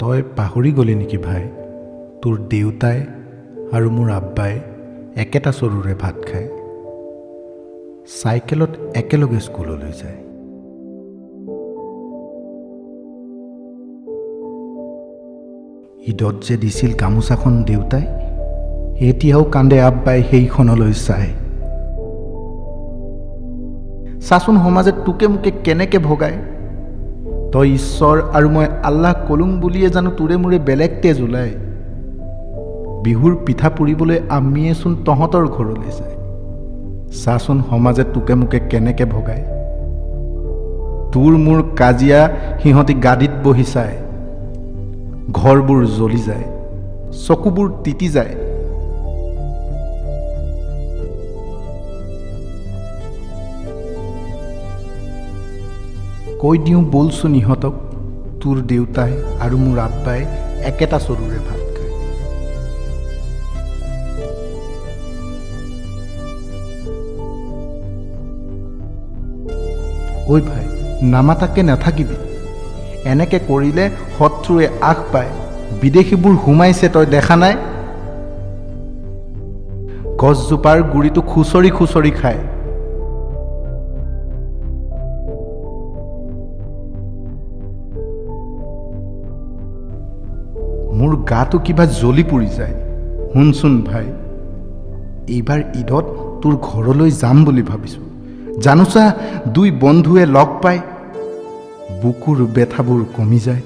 তই পাহৰি গলি নেকি ভাই? তোৰ দেউতাই আৰু মোৰ আব্বাই একেটা চৰুৰে ভাত খায়, চাইকেলত একেলগে স্কুললৈ যায়। ঈদত যে দিছিল গামোচাখন দেউতাই, এতিয়াও কান্দে আব্বাই সেইখনলৈ চাই। চাচোন সমাজে তোকে মোকে কেনেকে ভগায়। তই ঈশ্বৰ আৰু মই আল্লাহ কলুং বুলিয়ে জানো তোৰে মোৰে বেলেগ তেজ ওলায়। বিহুৰ পিঠা পুৰিবলৈ আমিয়েচোন তহঁতৰ ঘৰলৈ যায়। চাচোন সমাজে তোকে মোকে কেনেকে ভগায়। তোৰ মোৰ কাজিয়া সিহঁতি গাদীত বহি চায়, ঘৰবোৰ জ্বলি যায়, চকুবোৰ তিতি যায়। কৈ দিওঁ বলচোন ইহঁতক, তোৰ দেউতাই আৰু মোৰ আব্বাই একেটা চৰুৰে ভাত খায়। ঐ ভাই, নামাতাকে নাথাকিবি। এনেকে কৰিলে শত্ৰুৱে আশ পায়। বিদেশীবোৰ সোমাইছে, তই দেখা নাই? গছজোপাৰ গুৰিটো খুচৰি খুচৰি খায়। মোৰ গাটো কিবা জ্বলি পৰি যায়। শুনচোন ভাই, এইবাৰ ঈদত তোৰ ঘৰলৈ যাম বুলি ভাবিছোঁ। জানোচা, দুই বন্ধুৱে লগ পাই বুকুৰ বেথাবোৰ কমি যায়।